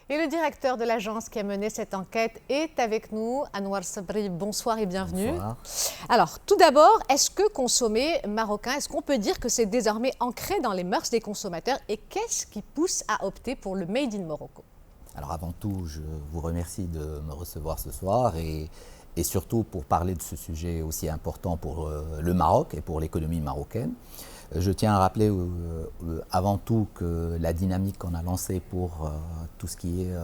Et le directeur de l'agence qui a mené cette enquête est avec nous, Anouar Sabri. Bonsoir et bienvenue. Bonsoir. Alors, tout d'abord, est-ce que consommer marocain, est-ce qu'on peut dire que c'est désormais ancré dans les mœurs des consommateurs? Et qu'est-ce qui pousse à opter pour le Made in Morocco? Alors avant tout, je vous remercie de me recevoir ce soir et surtout pour parler de ce sujet aussi important pour le Maroc et pour l'économie marocaine. Je tiens à rappeler avant tout que la dynamique qu'on a lancée pour tout ce qui est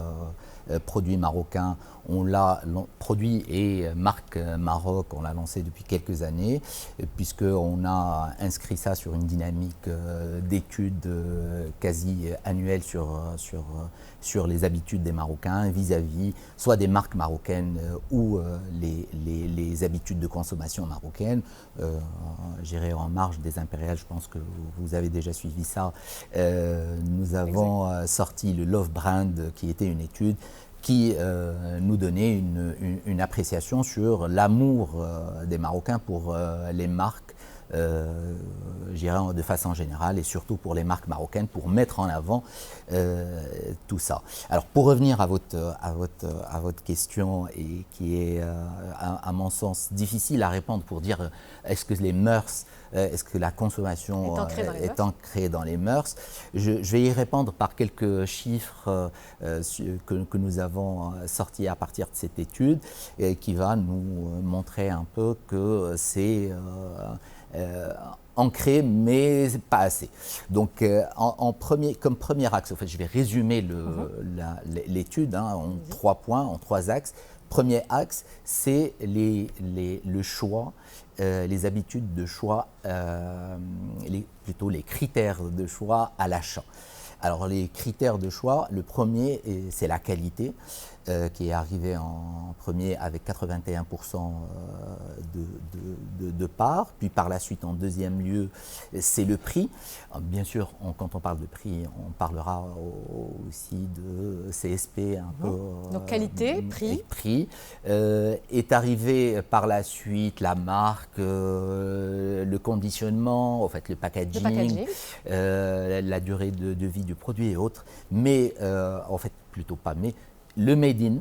produits marocains, on l'a produit et marque Maroc, on l'a lancé depuis quelques années, puisqu'on a inscrit ça sur une dynamique d'études quasi annuelle sur les habitudes des Marocains vis-à-vis soit des marques marocaines ou les habitudes de consommation marocaines. J'irai en marge des impériales, je pense que vous avez déjà suivi ça. Nous avons sorti le Love Brand, qui était une étude qui nous donnait une appréciation sur l'amour des Marocains pour les marques, de façon générale, et surtout pour les marques marocaines, pour mettre en avant tout ça. Alors pour revenir à votre question, et qui est à mon sens difficile à répondre, pour dire est-ce que les mœurs, est-ce que la consommation est ancrée dans les mœurs, je vais y répondre par quelques chiffres que nous avons sortis à partir de cette étude, et qui va nous montrer un peu que c'est ancré, mais pas assez. Donc, comme premier axe, en fait, je vais résumer l'étude en 3 points, en 3 axes. Premier axe, c'est le choix, les habitudes de choix, plutôt les critères de choix à l'achat. Alors, les critères de choix, le premier, c'est la qualité, qui est arrivé en premier avec 81% de part. Puis par la suite, en deuxième lieu, c'est le prix. Bien sûr, quand on parle de prix, on parlera aussi de CSP un peu. Donc qualité, prix. Est arrivé par la suite la marque, le conditionnement, en fait le packaging. La durée de vie du produit et autres. Mais, en fait, plutôt pas mais, le Made in,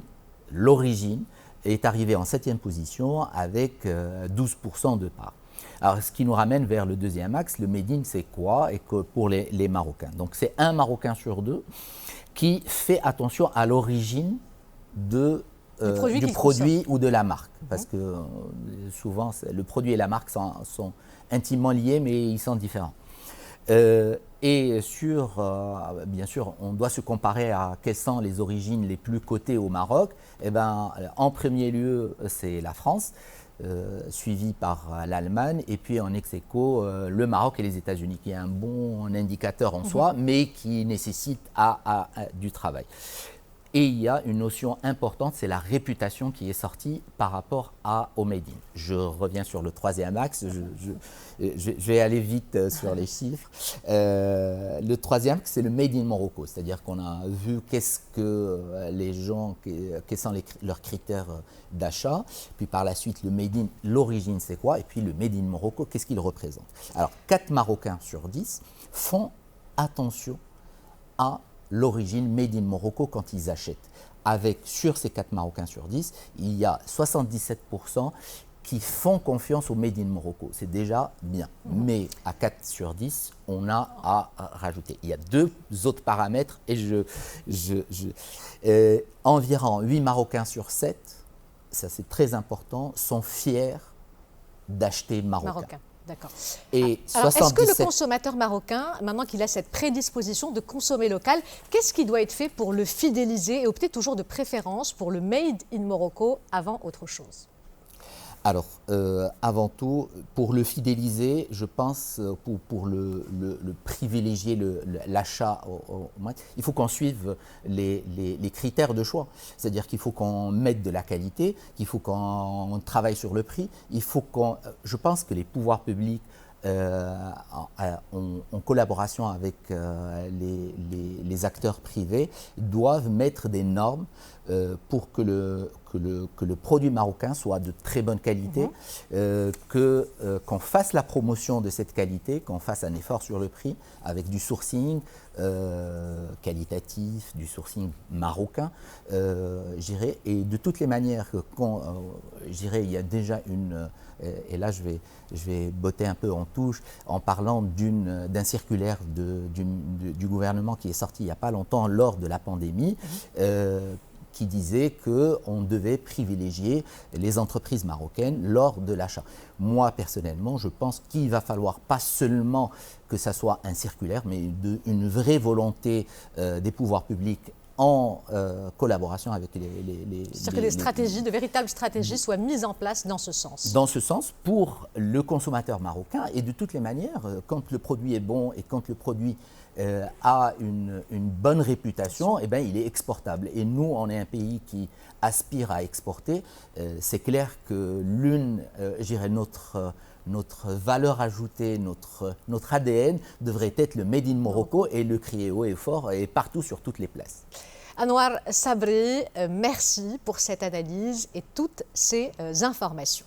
l'origine, est arrivé en 7e position avec 12% de part. Alors, ce qui nous ramène vers le deuxième axe, le Made in, c'est quoi? Et que pour les Marocains. Donc, c'est un Marocain sur 2 qui fait attention à l'origine du produit ou de la marque. Parce que souvent, le produit et la marque sont intimement liés, mais ils sont différents. Et bien sûr, on doit se comparer à quelles sont les origines les plus cotées au Maroc. Eh ben, en premier lieu, c'est la France, suivie par l'Allemagne, et puis en ex aequo, le Maroc et les États-Unis, qui est un bon indicateur en soi, mais qui nécessite du travail. Et il y a une notion importante, c'est la réputation qui est sortie par rapport au Made in. Je reviens sur le troisième axe, je vais aller vite sur les chiffres. Le troisième axe, c'est le Made in Morocco, c'est-à-dire qu'on a vu qu'est-ce que les gens, quels sont leurs critères d'achat, puis par la suite le Made in, l'origine c'est quoi, et puis le Made in Morocco, qu'est-ce qu'il représente. Alors 4 Marocains sur 10 font attention à l'origine Made in Morocco quand ils achètent. Sur ces 4 Marocains sur 10, il y a 77% qui font confiance au Made in Morocco. C'est déjà bien. Mais à 4 sur 10, on a à rajouter. Il y a 2 autres paramètres et environ 8 Marocains sur 7, ça c'est très important, sont fiers d'acheter marocain. D'accord. Alors, est-ce que le consommateur marocain, maintenant qu'il a cette prédisposition de consommer local, qu'est-ce qui doit être fait pour le fidéliser et opter toujours de préférence pour le Made in Morocco avant autre chose? Alors, avant tout, pour le fidéliser, je pense, pour le privilégier, l'achat, il faut qu'on suive les critères de choix. C'est-à-dire qu'il faut qu'on mette de la qualité, qu'il faut qu'on travaille sur le prix, je pense que les pouvoirs publics, en collaboration avec les acteurs privés, doivent mettre des normes pour que le produit marocain soit de très bonne qualité, qu'on fasse la promotion de cette qualité, qu'on fasse un effort sur le prix avec du sourcing qualitatif, du sourcing marocain, et de toutes les manières, il y a déjà et là je vais botter un peu en touche en parlant d'un circulaire du gouvernement qui est sorti il n'y a pas longtemps lors de la pandémie, qui disait qu'on devait privilégier les entreprises marocaines lors de l'achat. Moi, personnellement, je pense qu'il va falloir pas seulement que ça soit un circulaire, mais une vraie volonté des pouvoirs publics en collaboration avec c'est-à-dire que des stratégies, de véritables stratégies soient mises en place dans ce sens. Dans ce sens, pour le consommateur marocain, et de toutes les manières, quand le produit est bon et quand le produit a une bonne réputation, eh bien, il est exportable. Et nous, on est un pays qui aspire à exporter. C'est clair que notre valeur ajoutée, notre ADN devrait être le Made in Morocco, et le crier haut et fort et partout sur toutes les places. Anouar Sabri, merci pour cette analyse et toutes ces informations.